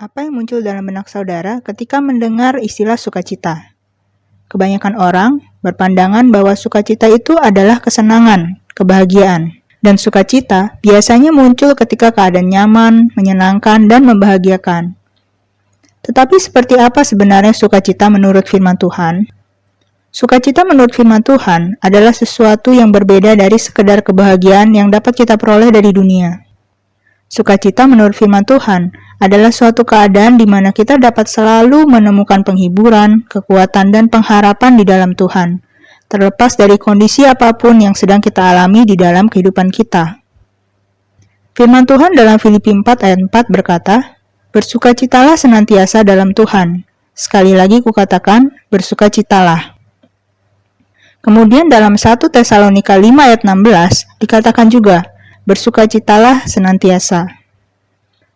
Apa yang muncul dalam benak saudara ketika mendengar istilah sukacita? Kebanyakan orang berpandangan bahwa sukacita itu adalah kesenangan, kebahagiaan. Dan sukacita biasanya muncul ketika keadaan nyaman, menyenangkan, dan membahagiakan. Tetapi seperti apa sebenarnya sukacita menurut firman Tuhan? Sukacita menurut firman Tuhan adalah sesuatu yang berbeda dari sekedar kebahagiaan yang dapat kita peroleh dari dunia. Sukacita menurut firman Tuhan adalah suatu keadaan di mana kita dapat selalu menemukan penghiburan, kekuatan, dan pengharapan di dalam Tuhan, terlepas dari kondisi apapun yang sedang kita alami di dalam kehidupan kita. Firman Tuhan dalam Filipi 4 ayat 4 berkata, "Bersukacitalah senantiasa dalam Tuhan." Sekali lagi kukatakan, bersukacitalah. Kemudian dalam 1 Tesalonika 5 ayat 16 dikatakan juga, bersukacitalah senantiasa.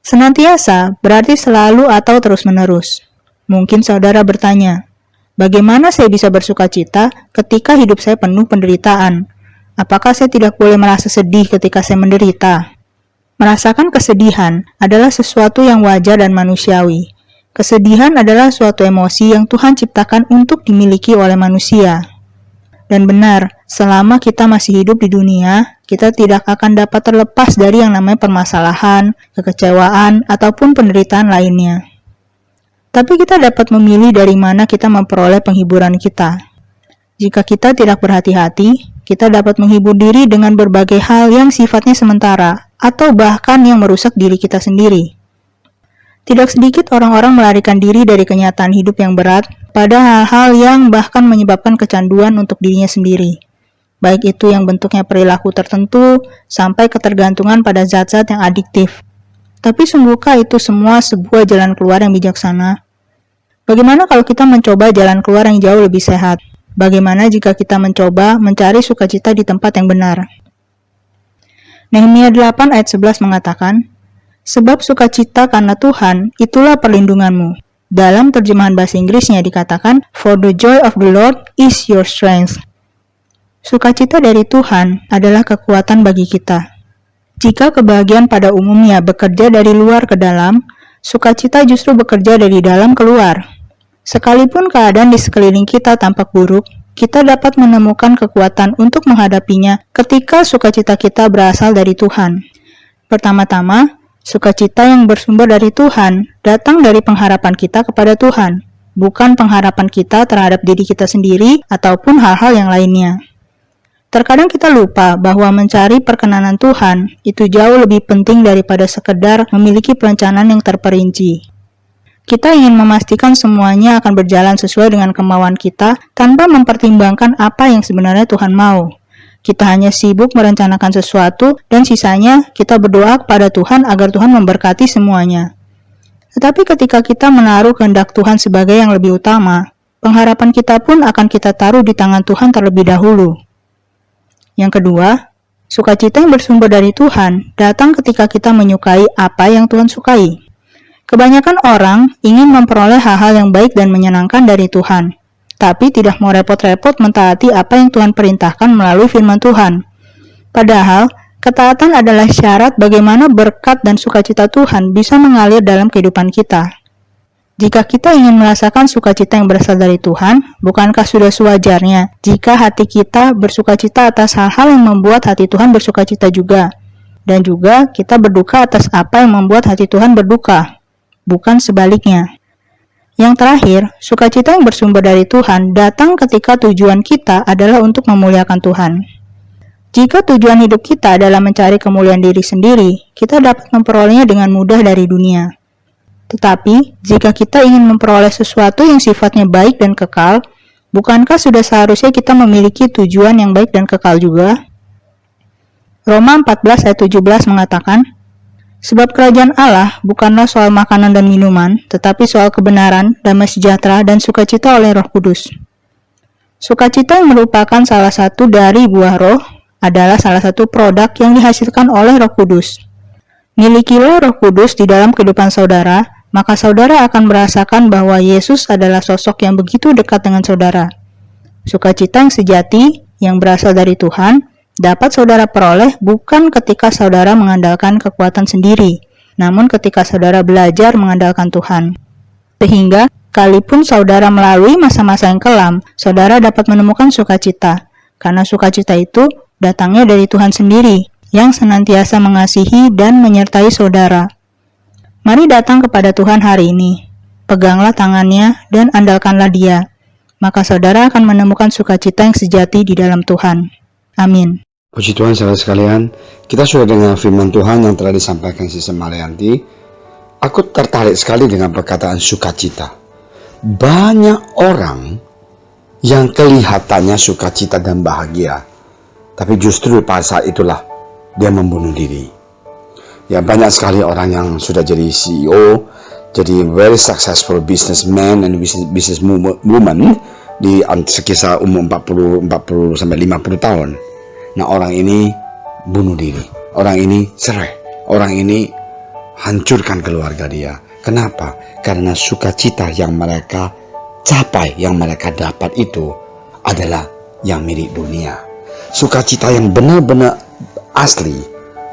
Senantiasa berarti selalu atau terus-menerus. Mungkin saudara bertanya, bagaimana saya bisa bersukacita ketika hidup saya penuh penderitaan? Apakah saya tidak boleh merasa sedih ketika saya menderita? Merasakan kesedihan adalah sesuatu yang wajar dan manusiawi. Kesedihan adalah suatu emosi yang Tuhan ciptakan untuk dimiliki oleh manusia. Dan benar, selama kita masih hidup di dunia, kita tidak akan dapat terlepas dari yang namanya permasalahan, kekecewaan, ataupun penderitaan lainnya. Tapi kita dapat memilih dari mana kita memperoleh penghiburan kita. Jika kita tidak berhati-hati, kita dapat menghibur diri dengan berbagai hal yang sifatnya sementara, atau bahkan yang merusak diri kita sendiri. Tidak sedikit orang-orang melarikan diri dari kenyataan hidup yang berat pada hal-hal yang bahkan menyebabkan kecanduan untuk dirinya sendiri. Baik itu yang bentuknya perilaku tertentu, sampai ketergantungan pada zat-zat yang adiktif. Tapi sungguhkah itu semua sebuah jalan keluar yang bijaksana? Bagaimana kalau kita mencoba jalan keluar yang jauh lebih sehat? Bagaimana jika kita mencoba mencari sukacita di tempat yang benar? Nehemia 8 ayat 11 mengatakan, "Sebab sukacita karena Tuhan, itulah perlindunganmu." Dalam terjemahan bahasa Inggrisnya dikatakan, "For the joy of the Lord is your strength." Sukacita dari Tuhan adalah kekuatan bagi kita. Jika kebahagiaan pada umumnya bekerja dari luar ke dalam, sukacita justru bekerja dari dalam keluar. Sekalipun keadaan di sekeliling kita tampak buruk, kita dapat menemukan kekuatan untuk menghadapinya ketika sukacita kita berasal dari Tuhan. Pertama-tama, sukacita yang bersumber dari Tuhan datang dari pengharapan kita kepada Tuhan, bukan pengharapan kita terhadap diri kita sendiri ataupun hal-hal yang lainnya. Terkadang kita lupa bahwa mencari perkenanan Tuhan itu jauh lebih penting daripada sekedar memiliki perencanaan yang terperinci. Kita ingin memastikan semuanya akan berjalan sesuai dengan kemauan kita tanpa mempertimbangkan apa yang sebenarnya Tuhan mau. Kita hanya sibuk merencanakan sesuatu dan sisanya kita berdoa kepada Tuhan agar Tuhan memberkati semuanya. Tetapi ketika kita menaruh kehendak Tuhan sebagai yang lebih utama, pengharapan kita pun akan kita taruh di tangan Tuhan terlebih dahulu. Yang kedua, sukacita yang bersumber dari Tuhan datang ketika kita menyukai apa yang Tuhan sukai. Kebanyakan orang ingin memperoleh hal-hal yang baik dan menyenangkan dari Tuhan, tapi tidak mau repot-repot mentaati apa yang Tuhan perintahkan melalui firman Tuhan. Padahal, ketaatan adalah syarat bagaimana berkat dan sukacita Tuhan bisa mengalir dalam kehidupan kita. Jika kita ingin merasakan sukacita yang berasal dari Tuhan, bukankah sudah sewajarnya jika hati kita bersukacita atas hal-hal yang membuat hati Tuhan bersukacita juga? Dan juga kita berduka atas apa yang membuat hati Tuhan berduka, bukan sebaliknya. Yang terakhir, sukacita yang bersumber dari Tuhan datang ketika tujuan kita adalah untuk memuliakan Tuhan. Jika tujuan hidup kita adalah mencari kemuliaan diri sendiri, kita dapat memperolehnya dengan mudah dari dunia. Tetapi, jika kita ingin memperoleh sesuatu yang sifatnya baik dan kekal, bukankah sudah seharusnya kita memiliki tujuan yang baik dan kekal juga? Roma 14 ayat 17 mengatakan, "Sebab kerajaan Allah bukanlah soal makanan dan minuman, tetapi soal kebenaran, damai sejahtera, dan sukacita oleh Roh Kudus." Sukacita yang merupakan salah satu dari buah roh adalah salah satu produk yang dihasilkan oleh Roh Kudus. Milikilah Roh Kudus di dalam kehidupan saudara, maka saudara akan merasakan bahwa Yesus adalah sosok yang begitu dekat dengan saudara. Sukacita yang sejati, yang berasal dari Tuhan, dapat saudara peroleh bukan ketika saudara mengandalkan kekuatan sendiri, namun ketika saudara belajar mengandalkan Tuhan. Sehingga, sekalipun saudara melalui masa-masa yang kelam, saudara dapat menemukan sukacita, karena sukacita itu datangnya dari Tuhan sendiri, yang senantiasa mengasihi dan menyertai saudara. Mari datang kepada Tuhan hari ini. Peganglah tangannya dan andalkanlah Dia. Maka saudara akan menemukan sukacita yang sejati di dalam Tuhan. Amin. Puji Tuhan saudara sekalian, kita sudah dengar firman Tuhan yang telah disampaikan Sister Marianti. Aku tertarik sekali dengan perkataan sukacita. Banyak orang yang kelihatannya sukacita dan bahagia, tapi justru pada saat itulah dia membunuh diri. Ya, banyak sekali orang yang sudah jadi CEO, jadi very successful businessman and business woman di sekitar umur 40 sampai 50 tahun. Nah, orang ini bunuh diri, orang ini cerai, orang ini hancurkan keluarga dia. Kenapa? Karena sukacita yang mereka capai, yang mereka dapat itu adalah yang milik dunia. Sukacita yang benar-benar asli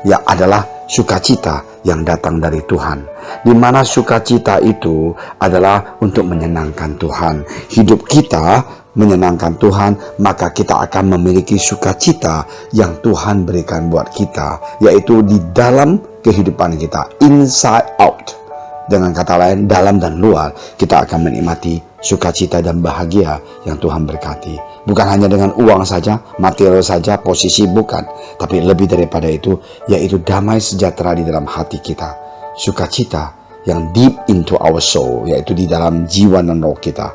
ya adalah sukacita yang datang dari Tuhan, di mana sukacita itu adalah untuk menyenangkan Tuhan. Hidup kita menyenangkan Tuhan, maka kita akan memiliki sukacita yang Tuhan berikan buat kita, yaitu di dalam kehidupan kita, inside out. Dengan kata lain, dalam dan luar, kita akan menikmati sukacita dan bahagia yang Tuhan berkati. Bukan hanya dengan uang saja, material saja, posisi, bukan. Tapi lebih daripada itu, yaitu damai sejahtera di dalam hati kita. Sukacita yang deep into our soul, yaitu di dalam jiwa dan roh kita.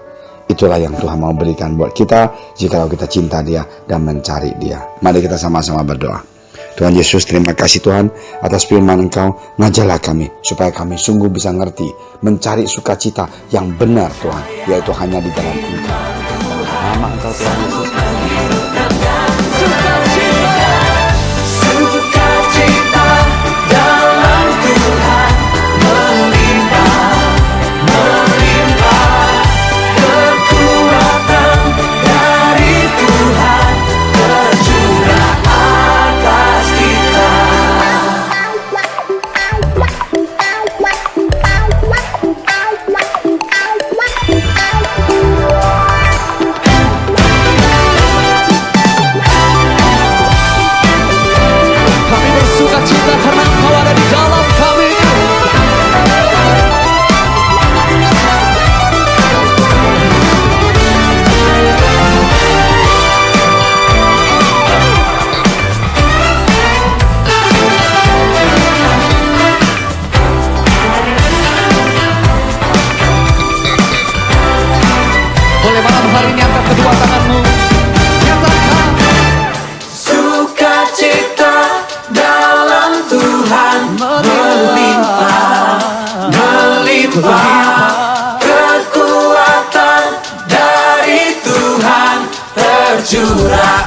Itulah yang Tuhan mau berikan buat kita jika kita cinta Dia dan mencari Dia. Mari kita sama-sama berdoa. Tuhan Yesus, terima kasih Tuhan atas firman Engkau. Ngajarlah kami supaya kami sungguh bisa ngerti, mencari sukacita yang benar Tuhan, yaitu hanya di dalam Engkau. Nama Engkau Tuhan Yesus. Boleh malam hari ini angkat kedua tanganmu, nyatakan sukacita dalam Tuhan melimpah, kekuatan dari Tuhan tercurah.